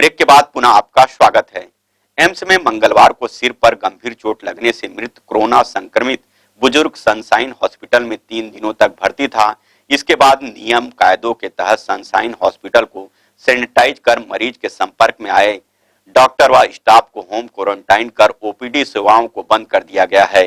Break के बाद पुनः आपका स्वागत है। एम्स में मंगलवार को सिर पर गंभीर चोट लगने से मृत कोरोना संक्रमित बुजुर्ग सनशाइन हॉस्पिटल में 3 दिनों तक भर्ती था। इसके बाद नियम कायदों के तहत सनशाइन हॉस्पिटल को सैनिटाइज कर मरीज के संपर्क में आए डॉक्टर व स्टाफ को होम क्वारंटाइन कर ओपीडी सेवाओं को बंद कर दिया गया है।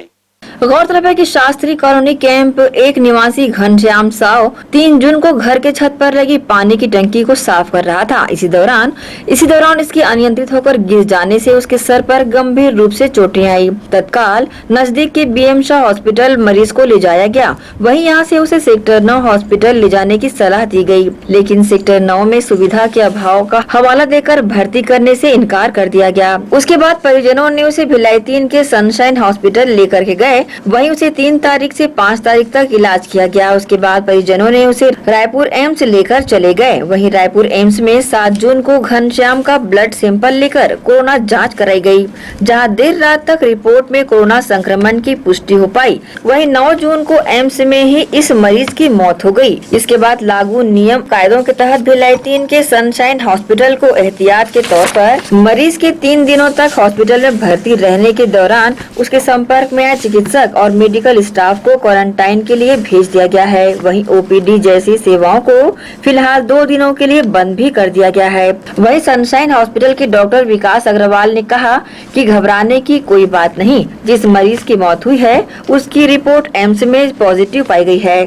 गौरतलब है कि शास्त्री कॉलोनी कैंप एक निवासी घनश्याम साव 3 जून को घर के छत पर लगी पानी की टंकी को साफ कर रहा था। इसी दौरान इसकी अनियंत्रित होकर गिर जाने से उसके सर पर गंभीर रूप से चोटें आई। तत्काल नजदीक के बीएम शाह हॉस्पिटल मरीज को ले जाया गया। वहीं यहां से उसे सेक्टर 9 हॉस्पिटल ले जाने की सलाह दी गई, लेकिन सेक्टर 9 में सुविधा के अभाव का हवाला देकर भर्ती करने से इनकार कर दिया गया। उसके बाद परिजनों ने उसे भिलाई 3 के सनशाइन हॉस्पिटल लेकर के गए। वहीं उसे 3 तारीख से 5 तारीख तक इलाज किया गया। उसके बाद परिजनों ने उसे रायपुर एम्स लेकर चले गए। वहीं रायपुर एम्स में 7 जून को घनश्याम का ब्लड सैंपल लेकर कोरोना जांच कराई गई, जहां देर रात तक रिपोर्ट में कोरोना संक्रमण की पुष्टि हो पाई। वहीं 9 जून को एम्स में ही इस मरीज की मौत हो गई। इसके बाद लागू नियम कायदों के तहत भिलाई 3 के सनशाइन हॉस्पिटल को एहतियात के तौर पर मरीज के 3 दिनों तक हॉस्पिटल में भर्ती रहने के दौरान उसके संपर्क में आए चिकित्सक और मेडिकल स्टाफ को क्वारंटाइन के लिए भेज दिया गया है। वहीं ओपीडी जैसी सेवाओं को फिलहाल 2 दिनों के लिए बंद भी कर दिया गया है। वहीं सनशाइन हॉस्पिटल के डॉक्टर विकास अग्रवाल ने कहा कि घबराने की कोई बात नहीं, जिस मरीज की मौत हुई है उसकी रिपोर्ट एम्स में पॉजिटिव पाई गई है।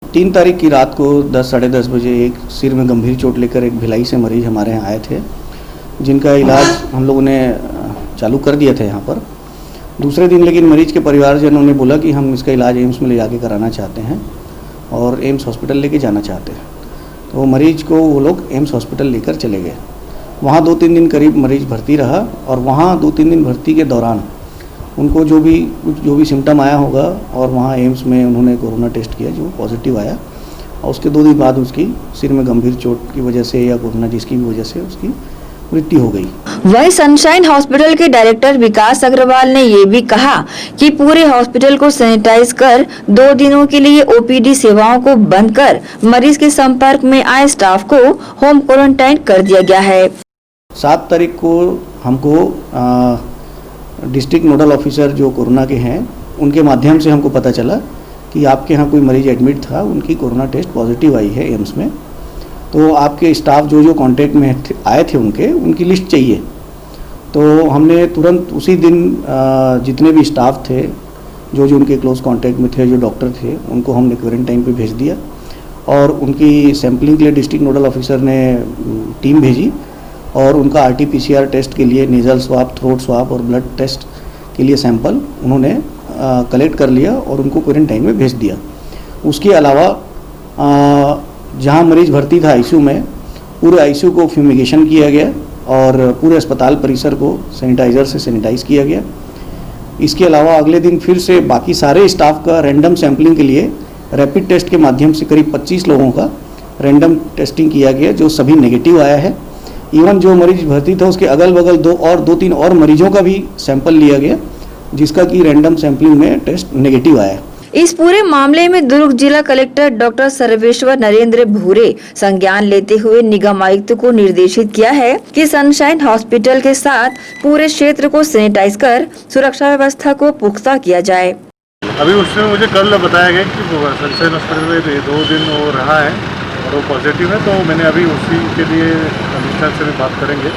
3 तारीख की रात को 10 साढ़े 10 बजे एक सिर में गंभीर चोट लेकर एक भिलाई से मरीज हमारे यहाँ आए थे, जिनका इलाज हम लोगों ने चालू कर दिया था यहाँ पर। दूसरे दिन लेकिन मरीज के परिवारजनों ने बोला कि हम इसका इलाज एम्स में ले जाके कराना चाहते हैं और एम्स हॉस्पिटल लेके जाना चाहते हैं। तो वो मरीज को वो लोग एम्स हॉस्पिटल लेकर चले गए। वहाँ 2-3 दिन करीब मरीज भर्ती रहा और वहाँ 2-3 दिन भर्ती के दौरान उनको जो भी सिम्टम आया होगा और वहाँ एम्स में उन्होंने कोरोना टेस्ट किया जो पॉजिटिव आया, और उसके 2 दिन बाद उसकी सिर में गंभीर चोट की वजह से या कोरोना जिसकी भी वजह से उसकी मृत्यु हो गई। वहीं सनशाइन हॉस्पिटल के डायरेक्टर विकास अग्रवाल ने ये भी कहा कि पूरे हॉस्पिटल को सैनिटाइज कर 2 दिनों के लिए ओपीडी सेवाओं को बंद कर मरीज के संपर्क में आए स्टाफ को होम क्वारंटाइन कर दिया गया है। 7 तारीख को हमको डिस्ट्रिक्ट नोडल ऑफिसर जो कोरोना के हैं उनके माध्यम से हमको पता चला कि आपके यहाँ कोई मरीज एडमिट था, उनकी कोरोना टेस्ट पॉजिटिव आई है एम्स में। तो आपके स्टाफ जो कांटेक्ट में आए थे उनकी लिस्ट चाहिए। तो हमने तुरंत उसी दिन जितने भी स्टाफ थे जो उनके क्लोज कांटेक्ट में थे, जो डॉक्टर थे, उनको हमने क्वारंटाइन पे भेज दिया और उनकी सैम्पलिंग के लिए डिस्ट्रिक्ट नोडल ऑफिसर ने टीम भेजी और उनका RT-PCR टेस्ट के लिए नेज़ल स्वाब, थ्रोट स्वाब और ब्लड टेस्ट के लिए सैंपल उन्होंने कलेक्ट कर लिया और उनको क्वारंटाइन में भेज दिया। उसके अलावा जहाँ मरीज भर्ती था आईसीयू में, पूरे आईसीयू को फ्यूमिगेशन किया गया और पूरे अस्पताल परिसर को सैनिटाइज़र से सैनिटाइज़ किया गया। इसके अलावा अगले दिन फिर से बाकी सारे स्टाफ का रैंडम सैम्पलिंग के लिए रैपिड टेस्ट के माध्यम से करीब 25 लोगों का रैंडम टेस्टिंग किया गया, जो सभी नेगेटिव आया है। इवन जो मरीज भर्ती था उसके अगल बगल 2-3 और मरीजों का भी सैंपल लिया गया, जिसका कि रैंडम सैम्पलिंग में टेस्ट नेगेटिव आया। इस पूरे मामले में दुर्ग जिला कलेक्टर डॉक्टर सर्वेश्वर नरेंद्र भूरे संज्ञान लेते हुए निगम आयुक्त को निर्देशित किया है कि सनशाइन हॉस्पिटल के साथ पूरे क्षेत्र को सैनिटाइज कर सुरक्षा व्यवस्था को पुख्ता किया जाए। अभी उसमें मुझे कल बताया गया कि सनशाइन हॉस्पिटल में 2 दिन वो रहा है और वो पॉजिटिव है, तो मैंने अभी उसी के लिए कमिश्नर से भी बात करेंगे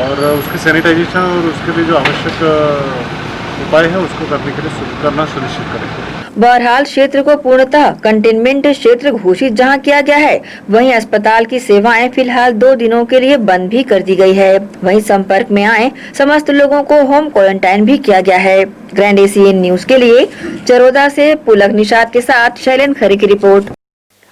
और उसकी सैनिटाइजेशन और उसके लिए जो आवश्यक उपाय है उसको करना सुनिश्चित करेंगे। बहरहाल क्षेत्र को पूर्णतः कंटेनमेंट क्षेत्र घोषित जहां किया गया है, वहीं अस्पताल की सेवाएं फिलहाल 2 दिनों के लिए बंद भी कर दी गई है। वहीं संपर्क में आए समस्त लोगों को होम क्वारंटाइन भी किया गया है। ग्रैंड एशियन न्यूज के लिए चरोदा से पुलक निषाद के साथ शैलेंद्र खरे की रिपोर्ट।